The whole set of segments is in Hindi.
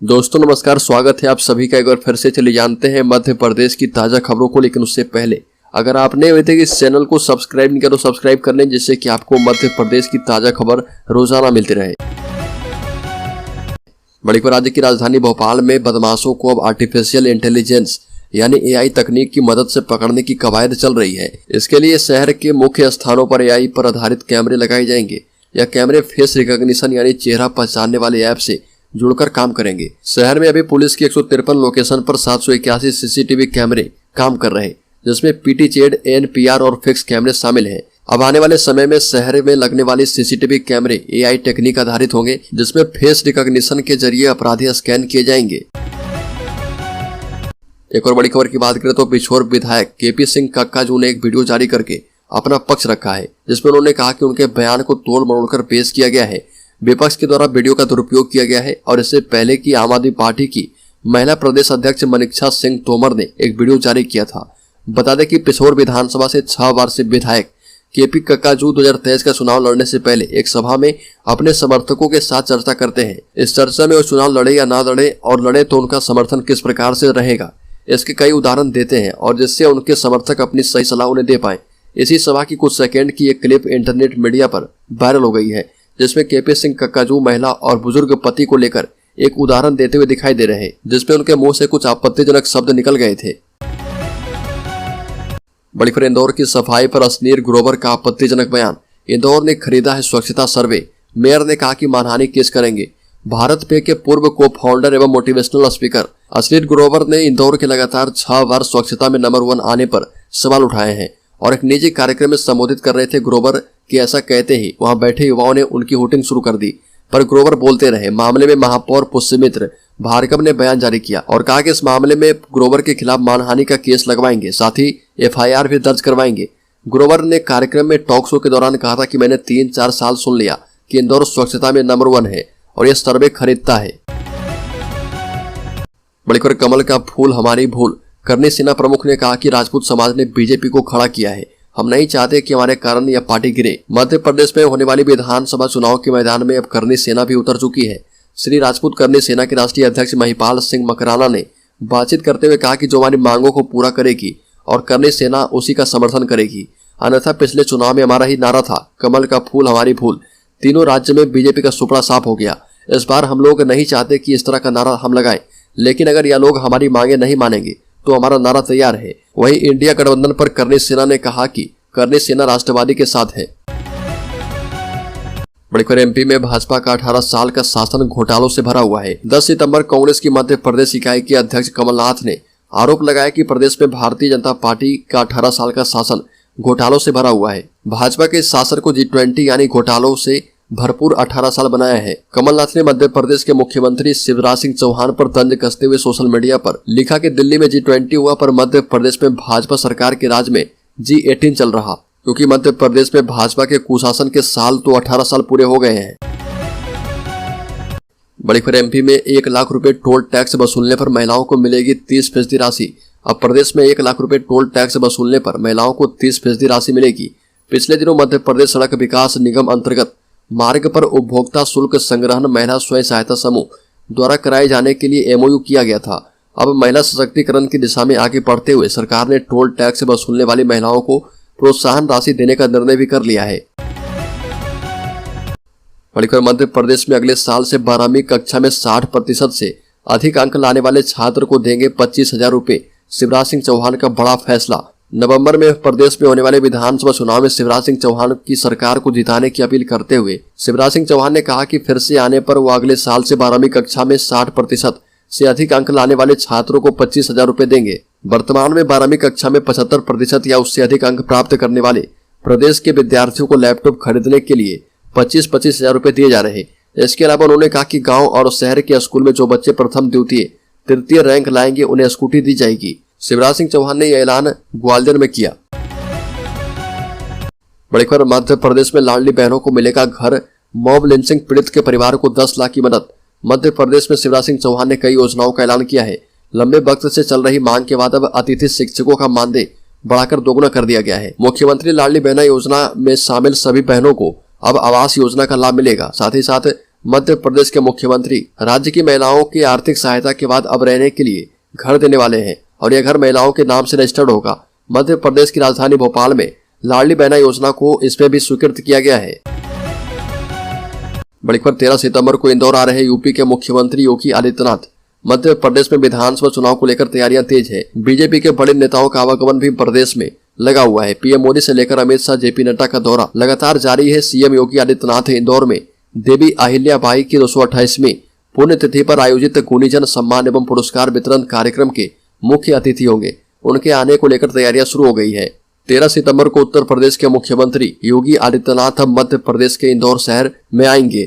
दोस्तों नमस्कार, स्वागत है आप सभी का एक बार फिर से। चलिए जानते हैं मध्य प्रदेश की ताजा खबरों को। लेकिन उससे पहले अगर आपने अभी तक इस चैनल को सब्सक्राइब नहीं किया तो सब्सक्राइब कर लें, जिससे कि आपको मध्य प्रदेश की ताजा खबर रोजाना मिलती रहे। बड़ी खबर, राज्य की राजधानी भोपाल में बदमाशों को अब आर्टिफिशियल इंटेलिजेंस यानी एआई तकनीक की मदद से पकड़ने की कवायद चल रही है। इसके लिए शहर के मुख्य स्थानों पर एआई पर आधारित कैमरे लगाए जाएंगे। यह कैमरे फेस रिकॉग्निशन यानी चेहरा पहचानने वाले ऐप से जुड़कर काम करेंगे। शहर में अभी पुलिस की 153 लोकेशन पर 781 सीसीटीवी कैमरे काम कर रहे हैं, जिसमें पीटीजेड, एनपीआर और फिक्स कैमरे शामिल हैं। अब आने वाले समय में शहर में लगने वाले सीसीटीवी कैमरे एआई टेक्निक आधारित होंगे, जिसमें फेस रिकॉग्निशन के जरिए अपराधी स्कैन किए जाएंगे। एक और बड़ी खबर की बात करें तो पिछोर विधायक केपी सिंह कक्काजू ने एक वीडियो जारी करके अपना पक्ष रखा है, जिसमें उन्होंने कहा कि उनके बयान को तोड़ मरोड़कर पेश किया गया है। विपक्ष के द्वारा वीडियो का दुरुपयोग किया गया है और इससे पहले की आम आदमी पार्टी की महिला प्रदेश अध्यक्ष मनीषा सिंह तोमर ने एक वीडियो जारी किया था। बता दें कि पिछोर विधानसभा से 6 बार से विधायक केपी कक्काजू 2023 का चुनाव लड़ने से पहले एक सभा में अपने समर्थकों के साथ चर्चा करते हैं। इस चर्चा में वो चुनाव लड़े या ना लड़े और लड़े तो उनका समर्थन किस प्रकार से रहेगा, इसके कई उदाहरण देते हैं और जिससे उनके समर्थक अपनी सही सलाह उन्हें दे पाए। इसी सभा की कुछ सेकंड की एक क्लिप इंटरनेट मीडिया पर वायरल हो गई है, जिसमें केपी सिंह कक्काजू महिला और बुजुर्ग पति को लेकर एक उदाहरण देते हुए दिखाई दे रहे हैं, जिसमें उनके मुंह से कुछ आपत्तिजनक शब्द निकल गए थे। बड़ी खबर, इंदौर की सफाई पर अश्लील ग्रोवर का आपत्तिजनक बयान। इंदौर ने खरीदा है स्वच्छता सर्वे, मेयर ने कहा कि मानहानि केस करेंगे। भारत पे के पूर्व को फाउंडर एवं मोटिवेशनल स्पीकर अश्लील ग्रोवर ने इंदौर के लगातार 6 बार स्वच्छता में नंबर 1 आने पर सवाल उठाए हैं और एक निजी कार्यक्रम में संबोधित कर रहे थे ग्रोवर कि ऐसा कहते ही वहां बैठे युवाओं ने उनकी हुटिंग शुरू कर दी, पर ग्रोवर बोलते रहे। मामले में महापौर पुष्यमित्र भार्गव ने बयान जारी किया और कहा कि इस मामले में ग्रोवर के खिलाफ मानहानि का केस लगवाएंगे, साथ ही एफआईआर भी दर्ज करवाएंगे। ग्रोवर ने कार्यक्रम में टॉक शो के दौरान कहा था कि मैंने 3-4 साल सुन लिया कि इंदौर स्वच्छता में नंबर 1 है और यह सर्वे खरीदता है। बड़ी खबर, कमल का फूल हमारी भूल। करनी सेना प्रमुख ने कहा कि राजपूत समाज ने बीजेपी को खड़ा किया है। हम नहीं चाहते कि हमारे कारण यह पार्टी गिरे। मध्य प्रदेश में होने वाली विधानसभा चुनाव के मैदान में अब करनी सेना भी उतर चुकी है। श्री राजपूत करनी सेना के राष्ट्रीय अध्यक्ष महिपाल सिंह मकराना ने बातचीत करते हुए कहा कि जो हमारी मांगों को पूरा करेगी और करनी सेना उसी का समर्थन करेगी। अन्यथा पिछले चुनाव में हमारा ही नारा था, कमल का फूल हमारी भूल। तीनों राज्य में बीजेपी का सुपड़ा साफ हो गया। इस बार हम लोग नहीं चाहते कि इस तरह का नारा हम लगाएं, लेकिन अगर यह लोग हमारी मांगे नहीं मानेंगे तो हमारा नारा तैयार है। वहीं इंडिया गठबंधन पर करनी सेना ने कहा कि करनी सेना राष्ट्रवादी के साथ है। बड़ी खबर, एमपी में भाजपा का 18 साल का शासन घोटालों से भरा हुआ है। 10 सितंबर कांग्रेस की मध्य प्रदेश इकाई के अध्यक्ष कमलनाथ ने आरोप लगाया कि प्रदेश में भारतीय जनता पार्टी का 18 साल का शासन घोटालों से भरा हुआ है। भाजपा के शासन को G20 यानी घोटालों से भरपूर 18 साल बनाया है। कमलनाथ ने मध्य प्रदेश के मुख्यमंत्री शिवराज सिंह चौहान पर तंज कसते हुए सोशल मीडिया पर लिखा कि दिल्ली में G20 हुआ पर मध्य प्रदेश में भाजपा सरकार के राज में G18 चल रहा, क्योंकि मध्य प्रदेश में भाजपा के कुशासन के साल तो 18 साल पूरे हो गए हैं। बड़ी खबर, एमपी में 1 लाख रुपए टोल टैक्स वसूलने पर महिलाओं को मिलेगी 30% राशि। अब प्रदेश में 1 लाख रुपए टोल टैक्स वसूलने पर महिलाओं को 30% राशि मिलेगी। पिछले दिनों मध्य प्रदेश सड़क विकास निगम अंतर्गत मार्ग पर उपभोक्ता शुल्क संग्रहण महिला स्वयं सहायता समूह द्वारा कराए जाने के लिए MOU किया गया था। अब महिला सशक्तिकरण की दिशा में आगे बढ़ते हुए सरकार ने टोल टैक्स वसूलने वाली महिलाओं को प्रोत्साहन राशि देने का निर्णय भी कर लिया है। बड़ी खबर, मध्य प्रदेश में अगले साल से 12वीं कक्षा में 60% से अधिक अंक लाने वाले छात्र को देंगे 25,000 रुपए। शिवराज सिंह चौहान का बड़ा फैसला। नवंबर में प्रदेश में होने वाले विधानसभा चुनाव में शिवराज सिंह चौहान की सरकार को जिताने की अपील करते हुए शिवराज सिंह चौहान ने कहा कि फिर से आने पर वो अगले साल से 12वीं कक्षा में 60% से अधिक अंक लाने वाले छात्रों को 25,000 रुपए देंगे। वर्तमान में 12वीं कक्षा में 75% या उससे अधिक अंक प्राप्त करने वाले प्रदेश के विद्यार्थियों को लैपटॉप खरीदने के लिए 25,000 रुपए दिए जा रहे। इसके अलावा उन्होंने कहा कि गाँव और शहर के स्कूल में जो बच्चे प्रथम, द्वितीय, तृतीय रैंक लाएंगे उन्हें स्कूटी दी जाएगी। शिवराज सिंह चौहान ने यह ऐलान ग्वालियर में किया। बड़ी खबर, मध्य प्रदेश में लाडली बहनों को मिलेगा घर। मॉब लिंचिंग पीड़ित के परिवार को 10 लाख की मदद। मध्य प्रदेश में शिवराज सिंह चौहान ने कई योजनाओं का ऐलान किया है। लंबे वक्त से चल रही मांग के बाद अब अतिथि शिक्षकों का मानदेय बढ़ाकर दोगुना कर दिया गया है। मुख्यमंत्री लाडली बहना योजना में शामिल सभी बहनों को अब आवास योजना का लाभ मिलेगा। साथ ही साथ मध्य प्रदेश के मुख्यमंत्री राज्य की महिलाओं की आर्थिक सहायता के बाद अब रहने के लिए घर देने वाले हैं और यह घर महिलाओं के नाम से रजिस्टर्ड होगा। मध्य प्रदेश की राजधानी भोपाल में लाडली बहना योजना को इसमें भी स्वीकृत किया गया है। बड़ी खबर 13 सितंबर को इंदौर आ रहे यूपी के मुख्यमंत्री योगी आदित्यनाथ। मध्य प्रदेश में विधानसभा चुनाव को लेकर तैयारियां तेज है। बीजेपी के बड़े नेताओं का आवागमन भी प्रदेश में लगा हुआ है। पीएम मोदी से लेकर अमित शाह, जेपी नड्डा का दौरा लगातार जारी है। सीएम योगी आदित्यनाथ इंदौर में देवी अहिल्याबाई की 228वीं पुण्यतिथि पर आयोजित गुणीजन सम्मान एवं पुरस्कार वितरण कार्यक्रम के मुख्य अतिथि होंगे। उनके आने को लेकर तैयारियां शुरू हो गई है। 13 सितंबर को उत्तर प्रदेश के मुख्यमंत्री योगी आदित्यनाथ मध्य प्रदेश के इंदौर शहर में आएंगे।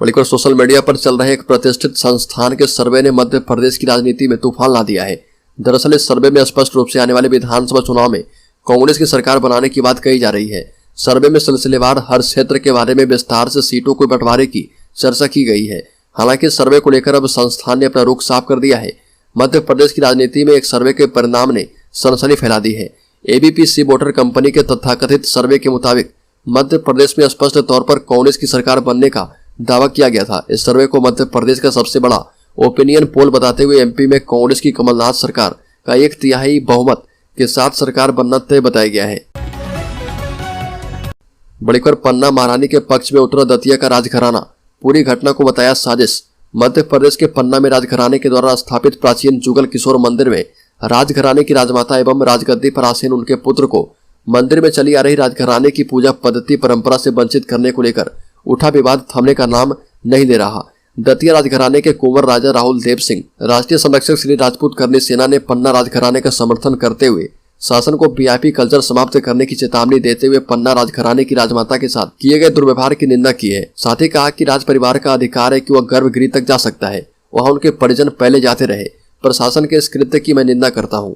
बल्कि सोशल मीडिया पर चल रहे एक प्रतिष्ठित संस्थान के सर्वे ने मध्य प्रदेश की राजनीति में तूफान ला दिया है। दरअसल इस सर्वे में स्पष्ट रूप से आने वाले विधानसभा चुनाव में कांग्रेस की सरकार बनाने की बात कही जा रही है। सर्वे में सिलसिलेवार हर क्षेत्र के बारे में विस्तार से सीटों को बंटवारे की चर्चा की गई है। हालांकि सर्वे को लेकर अब संस्थान ने अपना रुख साफ कर दिया है। मध्य प्रदेश की राजनीति में एक सर्वे के परिणाम ने सनसनी फैला दी है। एबीपी सी वोटर कंपनी के तथाकथित सर्वे के मुताबिक मध्य प्रदेश में स्पष्ट तौर पर कांग्रेस की सरकार बनने का दावा किया गया था। इस सर्वे को मध्य प्रदेश का सबसे बड़ा ओपिनियन पोल बताते हुए एमपी में कांग्रेस की कमलनाथ सरकार का 1/3 बहुमत के साथ सरकार बनना तय बताया गया है। बड़ी खबर पन्ना महारानी के पक्ष में उतरा दतिया का राजघराना, पूरी घटना को बताया साजिश। मध्य प्रदेश के पन्ना में राजघराने के द्वारा स्थापित प्राचीन जुगल किशोर मंदिर में राजघराने की राजमाता एवं राजगद्दी पर आसीन उनके पुत्र को मंदिर में चली आ रही राजघराने की पूजा पद्धति परंपरा से वंचित करने को लेकर उठा विवाद थमने का नाम नहीं ले रहा। दतिया राजघराने के कुंवर राजा राहुल देव सिंह, राष्ट्रीय संरक्षक श्री राजपूत करनी सेना ने पन्ना राजघराने का समर्थन करते हुए शासन को वीआईपी कल्चर समाप्त करने की चेतावनी देते हुए पन्ना राजघराने की राजमाता के साथ किए गए दुर्व्यवहार की निंदा की है। साथ ही कहा कि राज परिवार का अधिकार है कि वह गर्भगृह तक जा सकता है, वहां उनके परिजन पहले जाते रहे। प्रशासन के इस कृत्य की मैं निंदा करता हूँ।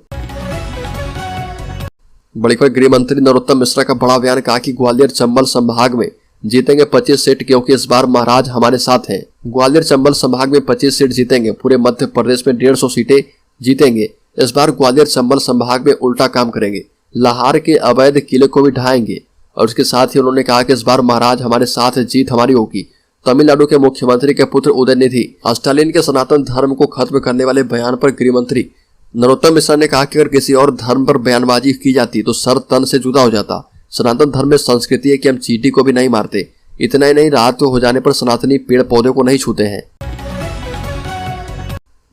बड़ी खबर गृह मंत्री नरोत्तम मिश्रा का बड़ा बयान, कहा कि ग्वालियर चंबल संभाग में जीतेंगे 25 सीट क्योंकि इस बार महाराज हमारे साथ हैं। ग्वालियर चंबल संभाग में 25 सीट जीतेंगे, पूरे मध्य प्रदेश में 150 सीटें जीतेंगे। इस बार ग्वालियर चंबल संभाग में उल्टा काम करेंगे, लाहौर के अवैध किले को भी ढहाएंगे। और उसके साथ ही उन्होंने कहा कि इस बार महाराज हमारे साथ है, जीत हमारी होगी। तमिलनाडु के मुख्यमंत्री के पुत्र उदयनिधि स्टालिन के सनातन धर्म को खत्म करने वाले बयान पर गृह मंत्री नरोत्तम मिश्रा ने कहा कि अगर किसी और धर्म पर बयानबाजी की जाती तो सर तन से जुदा हो जाता। सनातन धर्म में संस्कृति है कि हम चींटी को भी नहीं मारते। इतना ही नहीं, रात हो जाने पर सनातनी पेड़ पौधे को नहीं छूते हैं।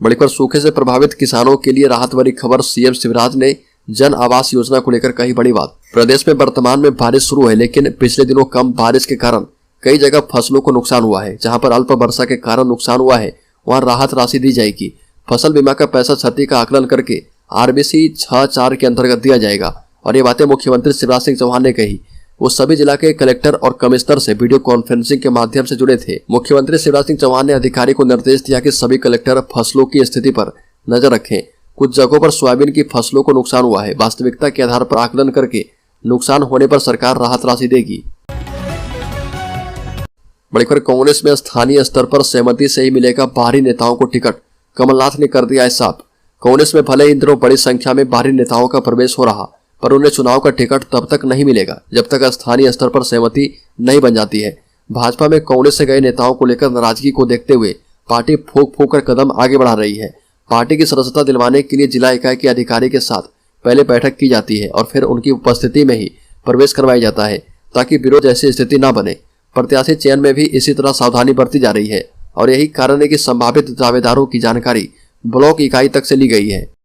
बड़ी खबर सूखे से प्रभावित किसानों के लिए राहत भरी खबर, सीएम शिवराज ने जन आवास योजना को लेकर कही बड़ी बात। प्रदेश में वर्तमान में बारिश शुरू है, लेकिन पिछले दिनों कम बारिश के कारण कई जगह फसलों को नुकसान हुआ है। जहां पर अल्प वर्षा के कारण नुकसान हुआ है वहां राहत राशि दी जाएगी। फसल बीमा का पैसा क्षति का आकलन करके आरबीसी 6-4 के अंतर्गत दिया जाएगा। और ये बातें मुख्यमंत्री शिवराज सिंह चौहान ने कही। वो सभी जिला के कलेक्टर और कमिश्नर से वीडियो कॉन्फ्रेंसिंग के माध्यम से जुड़े थे। मुख्यमंत्री शिवराज सिंह चौहान ने अधिकारी को निर्देश दिया कि सभी कलेक्टर फसलों की स्थिति पर नजर रखें। कुछ जगहों पर सोयाबीन की फसलों को नुकसान हुआ है, वास्तविकता के आधार पर आकलन करके नुकसान होने पर सरकार राहत राशि देगी। बड़ी खबर, कांग्रेस में स्थानीय स्तर पर सहमति से ही मिलेगा बाहरी नेताओं को टिकट, कमलनाथ ने कर दिया साफ। कांग्रेस में भले इन दिनों बड़ी संख्या में बाहरी नेताओं का प्रवेश हो रहा, पर उन्हें चुनाव का टिकट तब तक नहीं मिलेगा जब तक स्थानीय स्तर पर सहमति नहीं बन जाती है। भाजपा में कांग्रेस से गए नेताओं को लेकर नाराजगी को देखते हुए पार्टी फूंक फूंक कर कदम आगे बढ़ा रही है। पार्टी की सदस्यता दिलवाने के लिए जिला इकाई के अधिकारी के साथ पहले बैठक की जाती है और फिर उनकी उपस्थिति में ही प्रवेश करवाया जाता है ताकि विरोध जैसी स्थिति न बने। प्रत्याशी चयन में भी इसी तरह सावधानी बरती जा रही है और यही कारण है कि संभावित दावेदारों की जानकारी ब्लॉक इकाई तक से ली गई है।